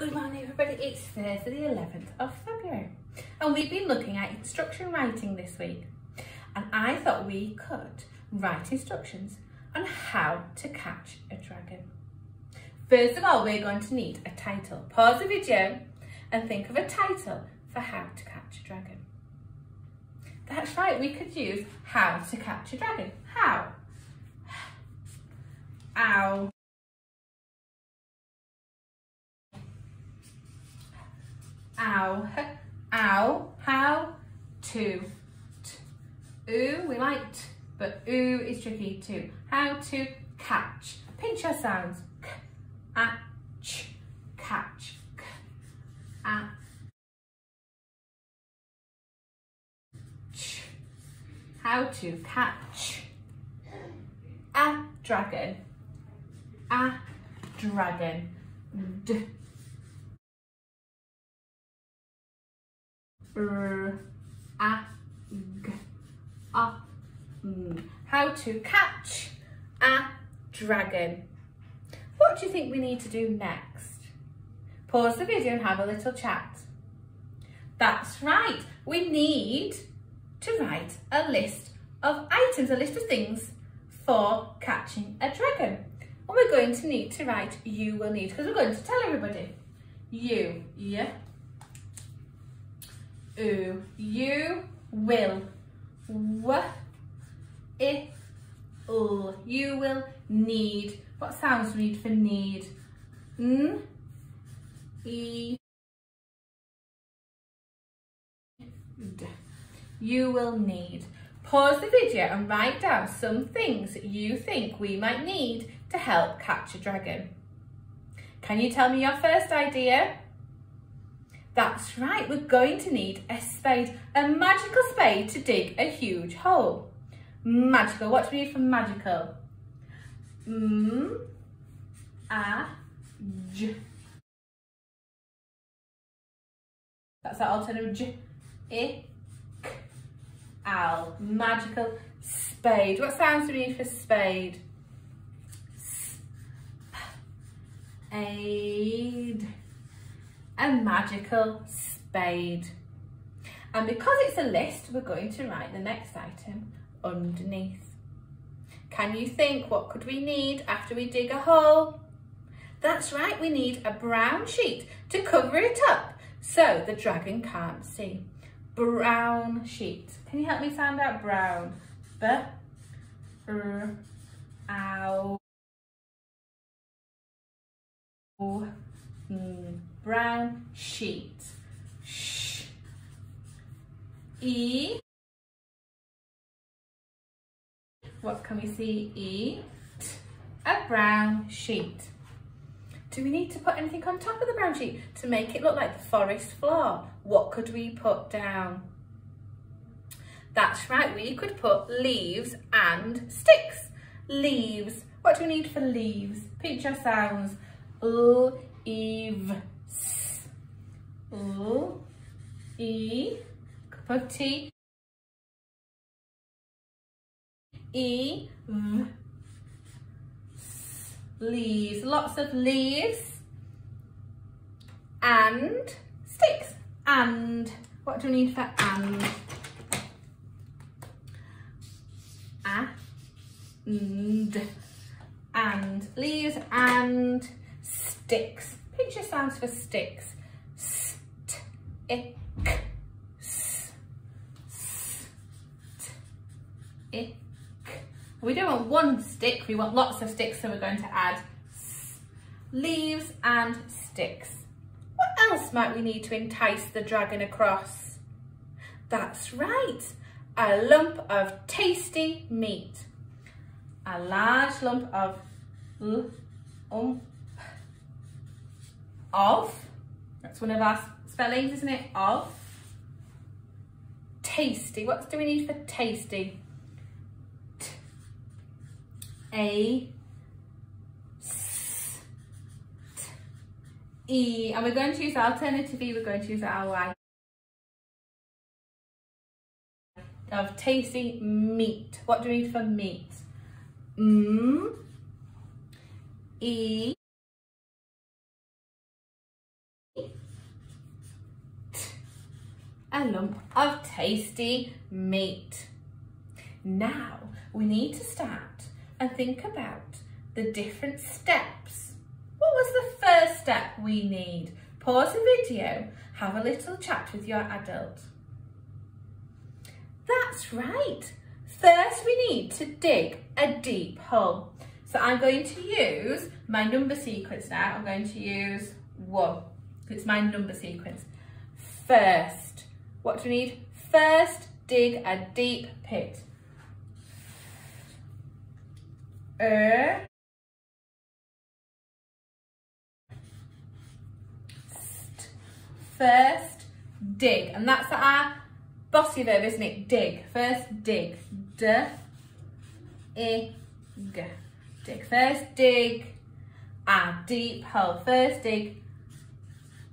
Good morning everybody, it's Thursday the 11th of February and we've been looking at instruction writing this week, and I thought we could write instructions on how to catch a dragon. First of all, we're going to need a title. Pause the video and think of a title for how to catch a dragon. That's right, we could use how to catch a dragon. How? Ow. Ow, ow, how to. Ooh, we like t, but ooh is tricky too. How to catch. Pinch your sounds. K, a, ch, catch. K, a, ch. How to catch a dragon. A dragon. D. A, g, a, m. How to catch a dragon. What do you think we need to do next? Pause the video and have a little chat. That's right, we need to write a list of items, a list of things for catching a dragon. And we're going to need to write you will need, because we're going to tell everybody. You, yeah. Ooh, you will. W, I, l. You will need. What sounds do we need for need? N, E, D. You will need. Pause the video and write down some things that you think we might need to help catch a dragon. Can you tell me your first idea? That's right, we're going to need a spade, a magical spade to dig a huge hole. Magical, what do we need for magical? M, A, J. That's our alternative J, I, K, L. Magical spade. What sounds do we need for spade? Spade. A magical spade. And because it's a list, we're going to write the next item underneath. Can you think, what could we need after we dig a hole? That's right, we need a brown sheet to cover it up so the dragon can't see. Brown sheet. Can you help me sound out brown? B, r, ow. Brown sheet. Sh, E. What can we see? E. T, a brown sheet. Do we need to put anything on top of the brown sheet to make it look like the forest floor? What could we put down? That's right, we could put leaves and sticks. Leaves. What do we need for leaves? Pinch your sounds. L, eve. L, E, cup of tea. E, v, s, leaves. Lots of leaves and sticks. And what do we need for and? And leaves and sticks. Pinch your sounds for sticks. St, ick, s, st, ick. We don't want one stick, we want lots of sticks, so we're going to add leaves and sticks. What else might we need to entice the dragon across? That's right, a lump of tasty meat. A large lump of that's one of our spellings, isn't it? Of. Tasty. What do we need for tasty? T, A, S, T, E. And we're going to use alternative E, we're going to use our Y. Of tasty meat. What do we need for meat? E, a lump of tasty meat. Now we need to start and think about the different steps. What was the first step we need? Pause the video, have a little chat with your adult. That's right. First we need to dig a deep hole. So I'm going to use my number sequence now. I'm going to use 1. It's my number sequence. First, what do we need? First, dig a deep pit. First, dig. And that's our bossy verb, isn't it? Dig. First, dig. Dig. First, dig a deep hole. First, dig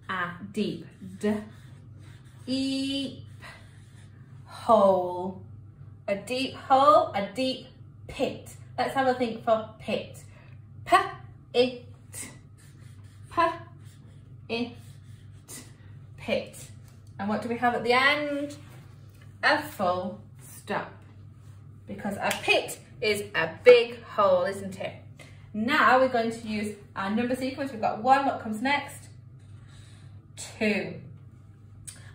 a deep. Deep hole. A deep hole, a deep pit. Let's have a think for pit. P-it. P-it. Pit. And what do we have at the end? A full stop. Because a pit is a big hole, isn't it? Now we're going to use our number sequence. We've got 1, what comes next? 2.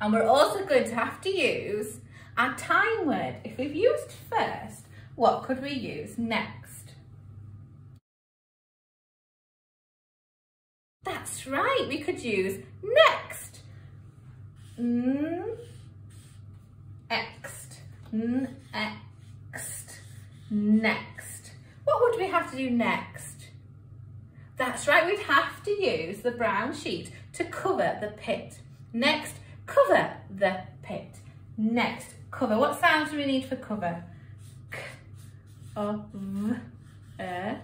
And we're also going to have to use our time word. If we've used first, what could we use next? That's right, we could use next. Next. Next. Next. What would we have to do next? That's right, we'd have to use the brown sheet to cover the pit. Next, cover the pit. Next, cover. What sounds do we need for cover? K, O, V, E.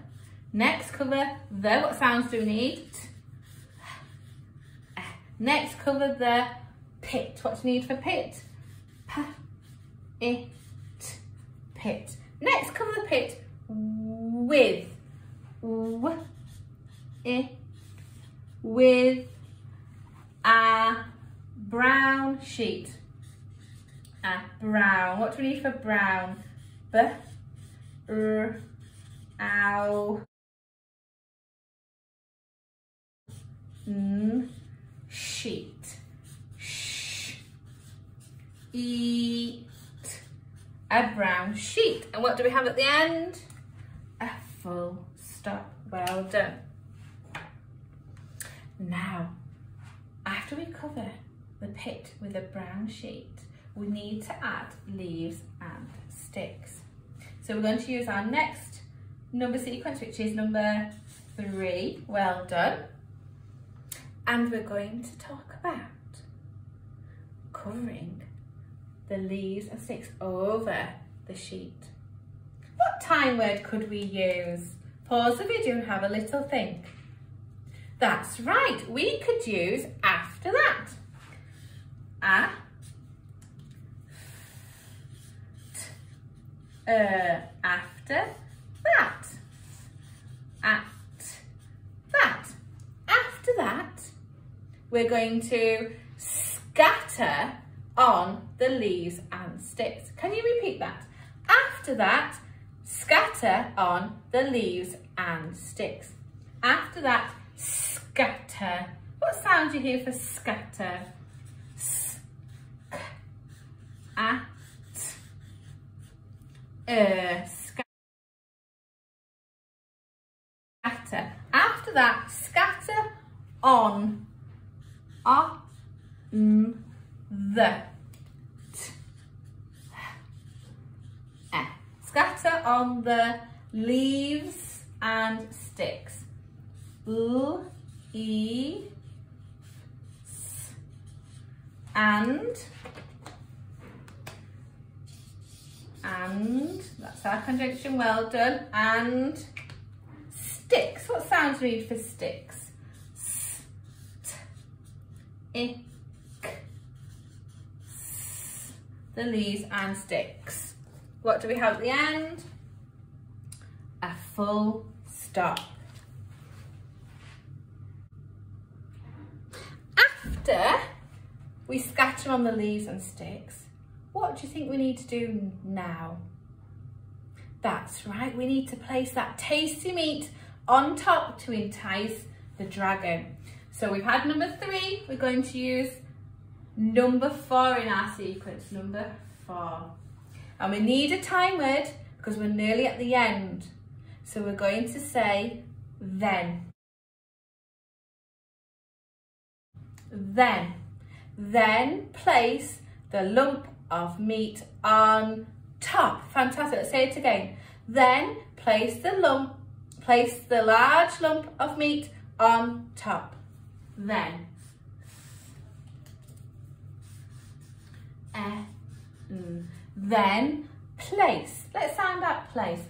Next, cover the. What sounds do we need? T, E. Next, cover the pit. What do you need for pit? P, I, T, pit. Next, cover the pit with, w, I, with a brown sheet. A brown. What do we need for brown? B, r, ow, n, sheet. Sh, eat. A brown sheet. And what do we have at the end? A full stop. Well done. Now, after we cover the pit with a brown sheet, we need to add leaves and sticks. So we're going to use our next number sequence, which is number 3. Well done. And we're going to talk about covering the leaves and sticks over the sheet. What time word could we use? Pause the video and have a little think. That's right, we could use after that. After that. At that. After that, we're going to scatter on the leaves and sticks. Can you repeat that? After that, scatter on the leaves and sticks. After that, scatter. What sound do you hear for scatter? S, k, at, scatter. After that, scatter on, the, t, scatter on the leaves and sticks. L, E, S, and that's our conjunction, well done. And sticks. What sounds do we need for sticks? S, t, I, k, s. The leaves and sticks. What do we have at the end? A full stop. After we scatter on the leaves and sticks. What do you think we need to do now? That's right, we need to place that tasty meat on top to entice the dragon. So we've had number 3, we're going to use number 4 in our sequence, number 4. And we need a time word because we're nearly at the end. So we're going to say then. Then place the lump of meat on top. Fantastic, let's say it again. Then place the large lump of meat on top. Then. Then place. Let's sound out place.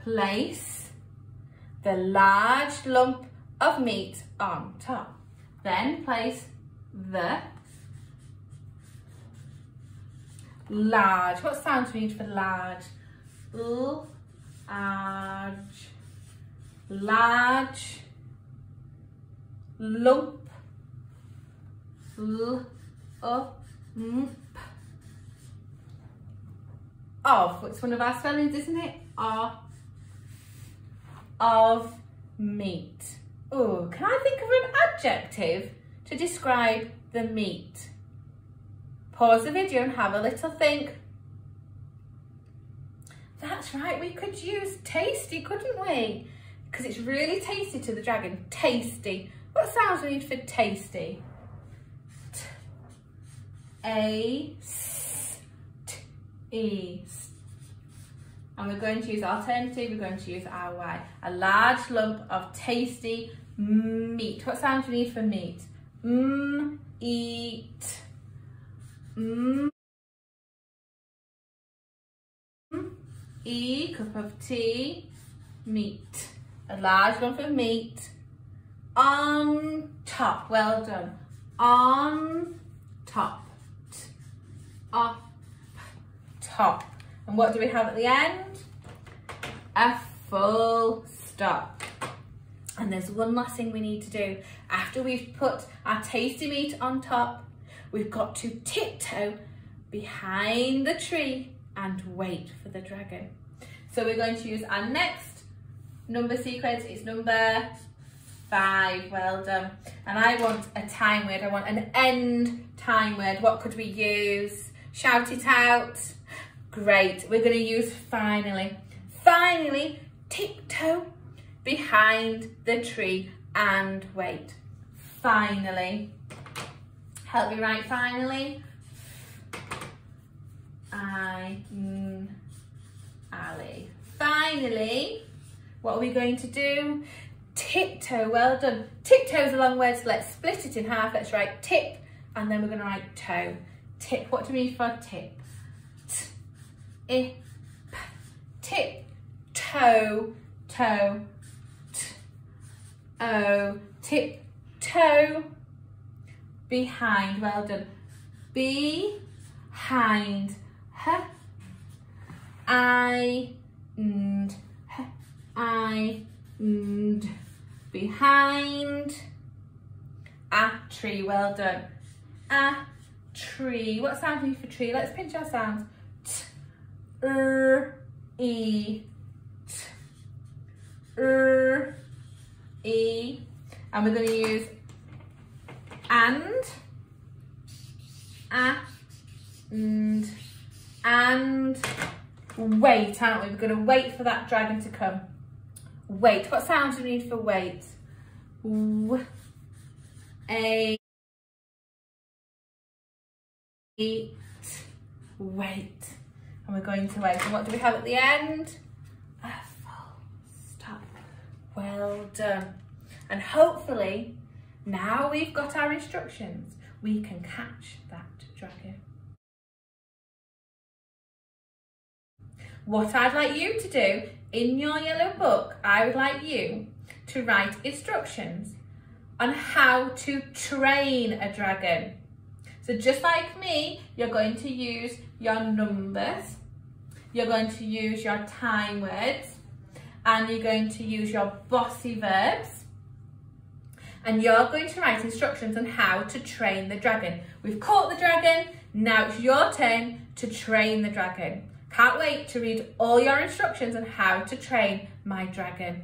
Place the large lump of meat on top. Then place the large. What sounds we need for large? Large lump of. It's one of our spellings, isn't it? Of meat. Oh, can I think of an adjective to describe the meat? Pause the video and have a little think. That's right, we could use tasty, couldn't we? Because it's really tasty to the dragon. Tasty. What sounds we need for tasty? E. And we're going to use alternative, we're going to use our Y. A large lump of tasty meat. What sounds do we need for meat? Eat. Cup of tea, meat. A large lump of meat. On top, well done. On top. Up top. And what do we have at the end? A full stop. And there's one last thing we need to do. After we've put our tasty meat on top, we've got to tiptoe behind the tree and wait for the dragon. So we're going to use our next number sequence. It's number 5, well done. And I want a time word, I want an end time word. What could we use? Shout it out. Great, we're going to use finally. Finally, tiptoe behind the tree and wait. Finally. Help me write finally. Ali. Finally, what are we going to do? Tiptoe, well done. Tiptoe is a long word, so let's split it in half. Let's write tip, and then we're going to write toe. Tip, what do we need for tip? Tip, toe, toe, tip, toe, behind, well done. Behind, behind, a tree, well done. A tree, what sound do we need for tree? Let's pinch our sounds. E, and we're going to use and wait, aren't we? We're going to wait for that dragon to come. Wait, what sounds do we need for wait? Wait. And we're going to wait. And what do we have at the end? A full stop. Well done. And hopefully, now we've got our instructions, we can catch that dragon. What I'd like you to do in your yellow book, I would like you to write instructions on how to train a dragon. So just like me, you're going to use your numbers you're going to use your time words and you're going to use your bossy verbs. And you're going to write instructions on how to train the dragon. We've caught the dragon, now it's your turn to train the dragon. Can't wait to read all your instructions on how to train my dragon.